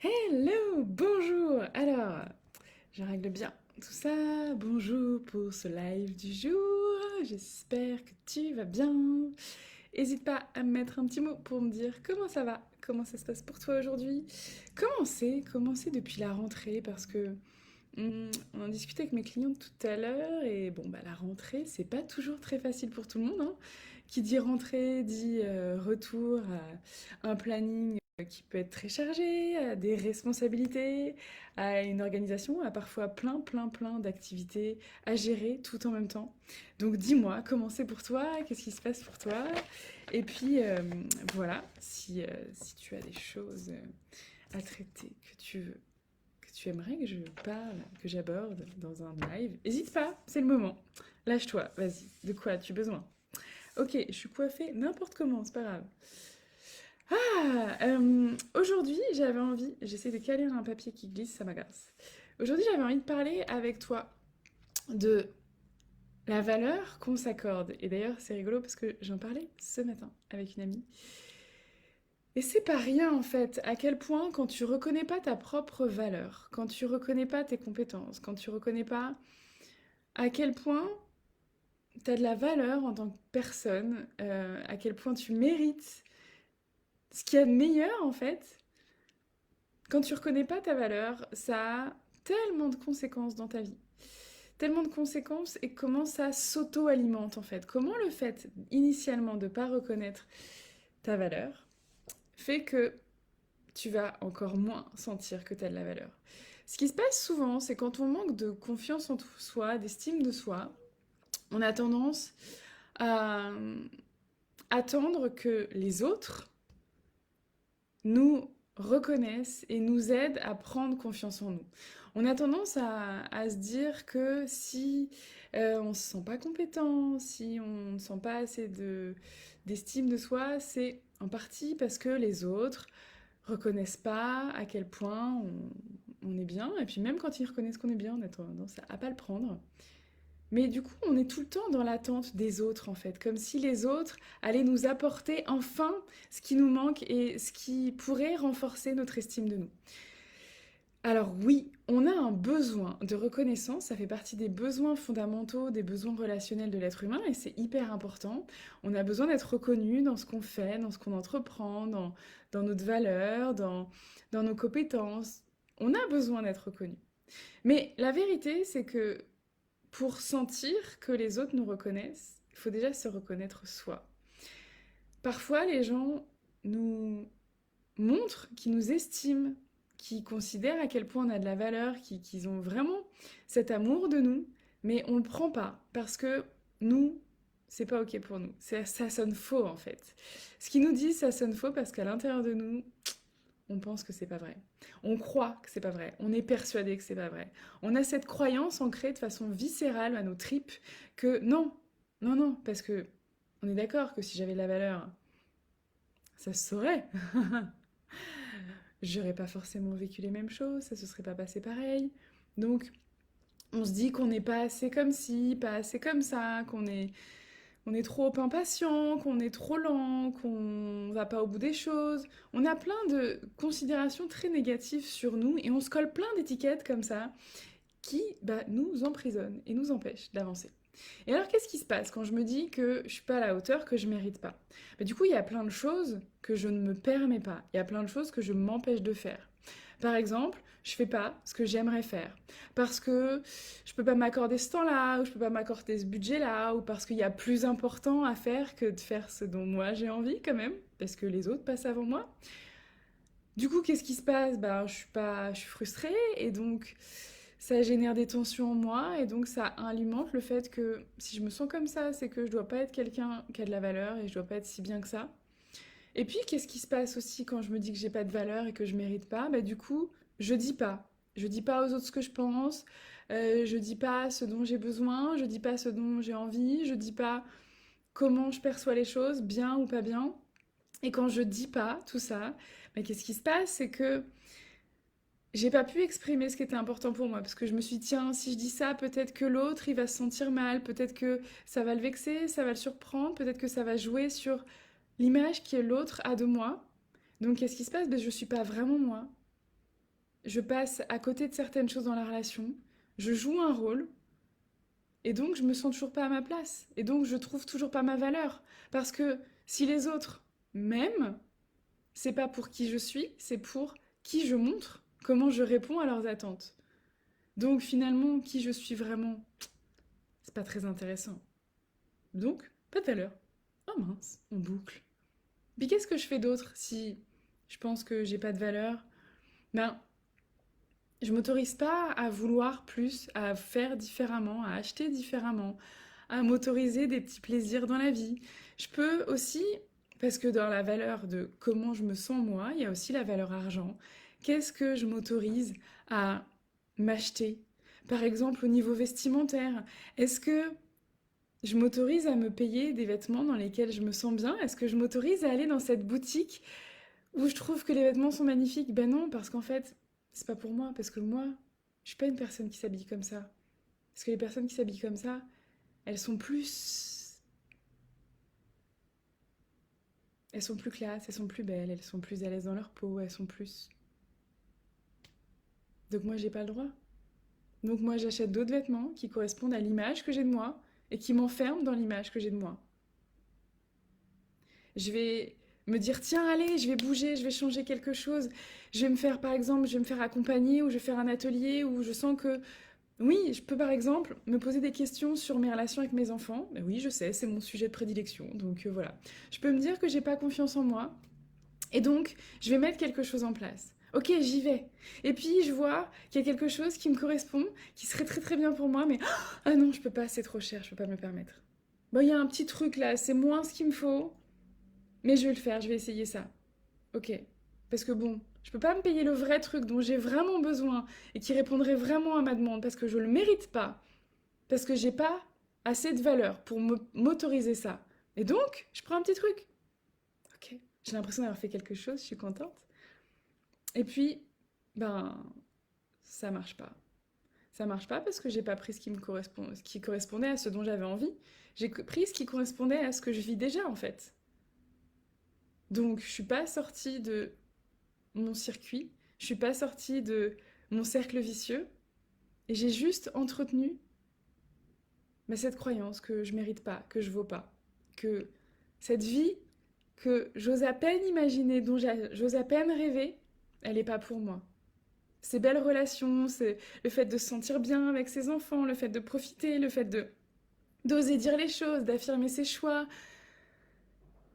Hello, bonjour. Alors, je règle bien tout ça. Bonjour pour ce live du jour. J'espère que tu vas bien. N'hésite pas à me mettre un petit mot pour me dire comment ça va, comment ça se passe pour toi aujourd'hui. Commencez depuis la rentrée parce que on en discutait avec mes clientes tout à l'heure et bon bah la rentrée c'est pas toujours très facile pour tout le monde, hein. Qui dit rentrée dit retour à un planning qui peut être très chargé, à des responsabilités, à une organisation, à parfois plein d'activités à gérer tout en même temps. Donc dis-moi, comment c'est pour toi? Qu'est-ce qui se passe pour toi? Et puis voilà, si tu as des choses à traiter que tu aimerais que je parle, que j'aborde dans un live, n'hésite pas, c'est le moment. Lâche-toi, vas-y. De quoi as-tu besoin? Ok, je suis coiffée n'importe comment, c'est pas grave. Aujourd'hui, j'avais envie, j'essaie de caler un papier qui glisse, ça m'agace. Aujourd'hui, j'avais envie de parler avec toi de la valeur qu'on s'accorde. Et d'ailleurs, c'est rigolo parce que j'en parlais ce matin avec une amie. Et c'est pas rien en fait, à quel point quand tu reconnais pas ta propre valeur, quand tu reconnais pas tes compétences, quand tu reconnais pas à quel point tu as de la valeur en tant que personne, à quel point tu mérites ce qu'il y a de meilleur en fait. Quand tu reconnais pas ta valeur, ça a tellement de conséquences dans ta vie. Tellement de conséquences et comment ça s'auto-alimente en fait. Comment le fait initialement de ne pas reconnaître ta valeur fait que tu vas encore moins sentir que tu as de la valeur. Ce qui se passe souvent, c'est quand on manque de confiance en soi, d'estime de soi, on a tendance à attendre que les autres nous reconnaissent et nous aident à prendre confiance en nous. On a tendance à se dire que si on ne se sent pas compétent, si on ne sent pas assez d'estime de soi, c'est en partie parce que les autres reconnaissent pas à quel point on est bien. Et puis même quand ils reconnaissent qu'on est bien, on a tendance à pas le prendre. Mais du coup, on est tout le temps dans l'attente des autres, en fait, comme si les autres allaient nous apporter enfin ce qui nous manque et ce qui pourrait renforcer notre estime de nous. Alors oui, on a un besoin de reconnaissance, ça fait partie des besoins fondamentaux, des besoins relationnels de l'être humain, et c'est hyper important. On a besoin d'être reconnu dans ce qu'on fait, dans ce qu'on entreprend, dans notre valeur, dans nos compétences. On a besoin d'être reconnu. Mais la vérité, c'est que pour sentir que les autres nous reconnaissent, il faut déjà se reconnaître soi. Parfois, les gens nous montrent qu'ils nous estiment, qu'ils considèrent à quel point on a de la valeur, qu'ils ont vraiment cet amour de nous, mais on ne le prend pas parce que nous, c'est pas ok pour nous. Ça sonne faux en fait. Ce qu'ils nous disent, ça sonne faux parce qu'à l'intérieur de nous, on pense que c'est pas vrai. On croit que c'est pas vrai. On est persuadé que c'est pas vrai. On a cette croyance ancrée de façon viscérale à nos tripes que non, non, parce que on est d'accord que si j'avais de la valeur, ça se saurait. J'aurais pas forcément vécu les mêmes choses, ça se serait pas passé pareil. Donc, on se dit qu'on n'est pas assez comme ci, pas assez comme ça, on est trop impatient, qu'on est trop lent, qu'on va pas au bout des choses. On a plein de considérations très négatives sur nous et on se colle plein d'étiquettes comme ça qui nous emprisonnent et nous empêchent d'avancer. Et alors qu'est-ce qui se passe quand je me dis que je suis pas à la hauteur, que je mérite pas? Du coup, il y a plein de choses que je ne me permets pas. Il y a plein de choses que je m'empêche de faire. Par exemple, je fais pas ce que j'aimerais faire parce que je peux pas m'accorder ce temps-là ou je peux pas m'accorder ce budget-là ou parce qu'il y a plus important à faire que de faire ce dont moi j'ai envie quand même parce que les autres passent avant moi. Du coup, qu'est-ce qui se passe? Je suis frustrée et donc ça génère des tensions en moi et donc ça alimente le fait que si je me sens comme ça, c'est que je dois pas être quelqu'un qui a de la valeur et je dois pas être si bien que ça. Et puis, qu'est-ce qui se passe aussi quand je me dis que j'ai pas de valeur et que je mérite pas? Du coup, je dis pas. Je dis pas aux autres ce que je pense, je dis pas ce dont j'ai besoin, je dis pas ce dont j'ai envie, je dis pas comment je perçois les choses, bien ou pas bien. Et quand je dis pas tout ça, qu'est-ce qui se passe? C'est que j'ai pas pu exprimer ce qui était important pour moi parce que je me suis dit, tiens, si je dis ça, peut-être que l'autre il va se sentir mal, peut-être que ça va le vexer, ça va le surprendre, peut-être que ça va jouer sur l'image que l'autre a de moi. Donc qu'est-ce qui se passe? Je suis pas vraiment moi. je passe à côté de certaines choses dans la relation, je joue un rôle, et donc je me sens toujours pas à ma place. Et donc je trouve toujours pas ma valeur. Parce que si les autres m'aiment, c'est pas pour qui je suis, c'est pour qui je montre, comment je réponds à leurs attentes. Donc finalement, qui je suis vraiment, c'est pas très intéressant. Donc, pas de valeur. Oh mince, on boucle. Puis qu'est-ce que je fais d'autre si je pense que j'ai pas de valeur? Ben, je m'autorise pas à vouloir plus, à faire différemment, à acheter différemment, à m'autoriser des petits plaisirs dans la vie. Je peux aussi, parce que dans la valeur de comment je me sens moi, il y a aussi la valeur argent. Qu'est-ce que je m'autorise à m'acheter? Par exemple, au niveau vestimentaire, est-ce que je m'autorise à me payer des vêtements dans lesquels je me sens bien? Est-ce que je m'autorise à aller dans cette boutique où je trouve que les vêtements sont magnifiques? Ben non, parce qu'en fait, c'est pas pour moi, parce que moi, je suis pas une personne qui s'habille comme ça. Parce que les personnes qui s'habillent comme ça, elles sont plus... Elles sont plus classes, elles sont plus belles, elles sont plus à l'aise dans leur peau, elles sont plus... Donc moi, j'ai pas le droit. Donc moi, j'achète d'autres vêtements qui correspondent à l'image que j'ai de moi et qui m'enferment dans l'image que j'ai de moi. Je vais me dire, tiens, allez, je vais bouger, je vais changer quelque chose. Je vais me faire, par exemple, je vais me faire accompagner ou je vais faire un atelier où je sens que, oui, je peux, par exemple, me poser des questions sur mes relations avec mes enfants. Ben oui, je sais, c'est mon sujet de prédilection. Donc voilà. Je peux me dire que j'ai pas confiance en moi. Et donc, je vais mettre quelque chose en place. Ok, j'y vais. Et puis, je vois qu'il y a quelque chose qui me correspond, qui serait très très bien pour moi, mais ah non, je peux pas, c'est trop cher, je peux pas me le permettre. Bon, il y a un petit truc là, c'est moins ce qu'il me faut, mais je vais le faire, je vais essayer ça. Ok. Parce que bon, je peux pas me payer le vrai truc dont j'ai vraiment besoin et qui répondrait vraiment à ma demande parce que je le mérite pas, parce que j'ai pas assez de valeur pour m'autoriser ça. Et donc, je prends un petit truc. Ok. J'ai l'impression d'avoir fait quelque chose, je suis contente. Et puis, ben, ça marche pas. Ça marche pas parce que j'ai pas pris ce qui me correspond, ce qui correspondait à ce dont j'avais envie. J'ai pris ce qui correspondait à ce que je vis déjà en fait. Donc, je suis pas sortie de mon circuit, je suis pas sortie de mon cercle vicieux et j'ai juste entretenu cette croyance que je mérite pas, que je vaux pas, que cette vie que j'ose à peine imaginer, dont j'ose à peine rêver, elle est pas pour moi. Ces belles relations, c'est le fait de se sentir bien avec ses enfants, le fait de profiter, le fait de d'oser dire les choses, d'affirmer ses choix,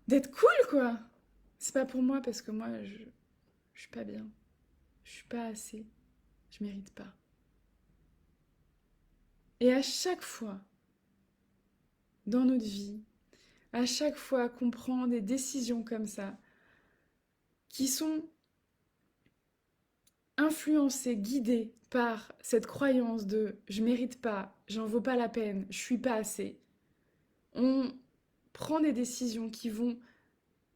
d'être cool quoi. C'est pas pour moi parce que moi je suis pas bien. Je suis pas assez. Je mérite pas. Et à chaque fois dans notre vie, à chaque fois qu'on prend des décisions comme ça qui sont influencées, guidées par cette croyance de je mérite pas, j'en vaux pas la peine, je suis pas assez. On prend des décisions qui vont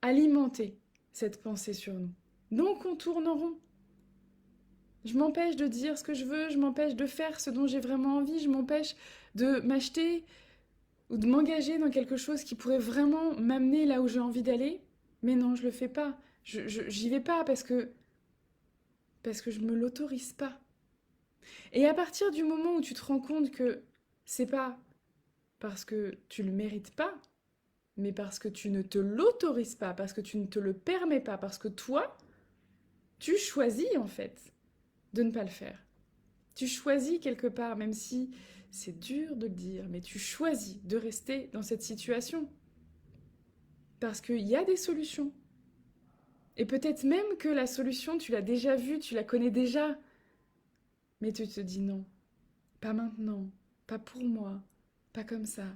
alimenter cette pensée sur nous. Donc on tourne en rond. Je m'empêche de dire ce que je veux, je m'empêche de faire ce dont j'ai vraiment envie, je m'empêche de m'acheter ou de m'engager dans quelque chose qui pourrait vraiment m'amener là où j'ai envie d'aller. Mais non, je le fais pas. J'y vais pas parce que je me l'autorise pas. Et à partir du moment où tu te rends compte que c'est pas parce que tu le mérites pas, mais parce que tu ne te l'autorises pas, parce que tu ne te le permets pas, parce que toi, tu choisis en fait de ne pas le faire. Tu choisis quelque part, même si c'est dur de le dire, mais tu choisis de rester dans cette situation. Parce qu'il y a des solutions. Et peut-être même que la solution, tu l'as déjà vue, tu la connais déjà. Mais tu te dis non, pas maintenant, pas pour moi, pas comme ça,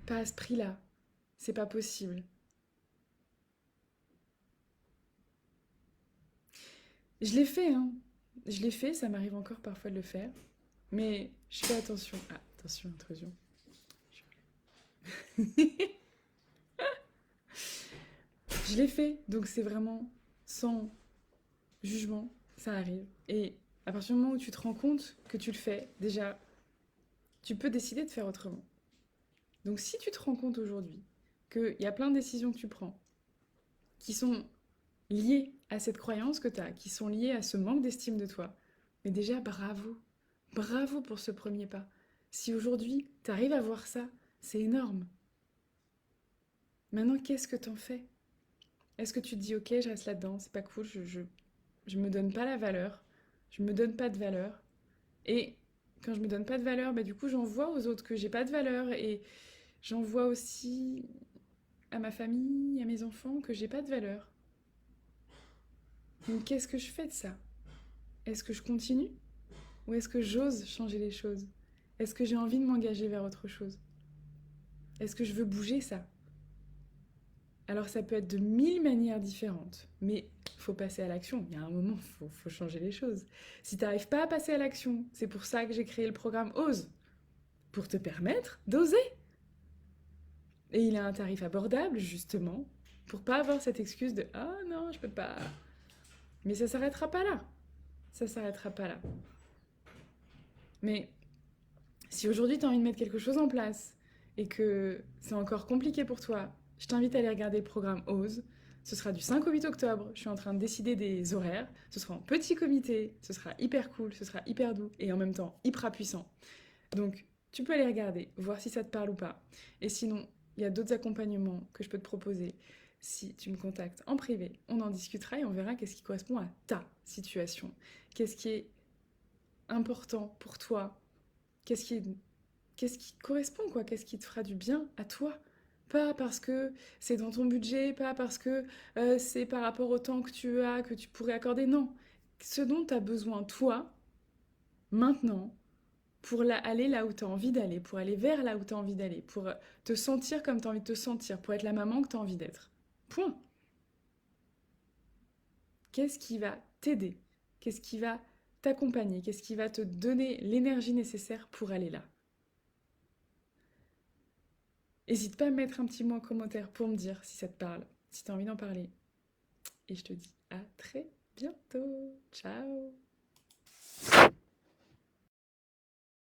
pas à ce prix-là. C'est pas possible. Je l'ai fait, hein. Je l'ai fait, ça m'arrive encore parfois de le faire. Mais je fais attention. Ah, attention, intrusion. Je l'ai fait, donc c'est vraiment sans jugement, ça arrive. Et à partir du moment où tu te rends compte que tu le fais, déjà, tu peux décider de faire autrement. Donc si tu te rends compte aujourd'hui qu'il y a plein de décisions que tu prends qui sont liées à cette croyance que tu as, qui sont liées à ce manque d'estime de toi, Mais déjà, bravo. Bravo pour ce premier pas. Si aujourd'hui, tu arrives à voir ça, c'est énorme. Maintenant, qu'est-ce que t'en fais? Est-ce que tu te dis, ok, je reste là-dedans, c'est pas cool, je me donne pas la valeur, je me donne pas de valeur. Et quand je me donne pas de valeur, bah du coup, j'en vois aux autres que j'ai pas de valeur et j'en vois aussi à ma famille, à mes enfants que j'ai pas de valeur. Donc qu'est-ce que je fais de ça? Est-ce que je continue? Ou est-ce que j'ose changer les choses? Est-ce que j'ai envie de m'engager vers autre chose? Est-ce que je veux bouger ça? Alors ça peut être de mille manières différentes, mais faut passer à l'action. Il y a un moment, faut changer les choses. Si tu n'arrives pas à passer à l'action, c'est pour ça que j'ai créé le programme Ose, pour te permettre d'oser. Et il a un tarif abordable, justement, pour pas avoir cette excuse de «Ah non, je peux pas». Mais ça s'arrêtera pas là. Ça s'arrêtera pas là. Mais si aujourd'hui tu as envie de mettre quelque chose en place et que c'est encore compliqué pour toi, je t'invite à aller regarder le programme Ose. Ce sera du 5 au 8 octobre. Je suis en train de décider des horaires. Ce sera en petit comité. Ce sera hyper cool. Ce sera hyper doux et en même temps hyper puissant. Donc, tu peux aller regarder, voir si ça te parle ou pas. Et sinon, il y a d'autres accompagnements que je peux te proposer. Si tu me contactes en privé, on en discutera et on verra qu'est-ce qui correspond à ta situation. Qu'est-ce qui est important pour toi. Qu'est-ce qui est qu'est-ce qui correspond, quoi? Qu'est-ce qui te fera du bien à toi? Pas parce que c'est dans ton budget, pas parce que c'est par rapport au temps que tu as, que tu pourrais accorder. Non. Ce dont tu as besoin, toi, maintenant, pour aller là où tu as envie d'aller, pour aller vers là où tu as envie d'aller, pour te sentir comme tu as envie de te sentir, pour être la maman que tu as envie d'être. Point. Qu'est-ce qui va t'aider? Qu'est-ce qui va t'accompagner? Qu'est-ce qui va te donner l'énergie nécessaire pour aller là? N'hésite pas à me mettre un petit mot en commentaire pour me dire si ça te parle, si tu as envie d'en parler. Et je te dis à très bientôt. Ciao!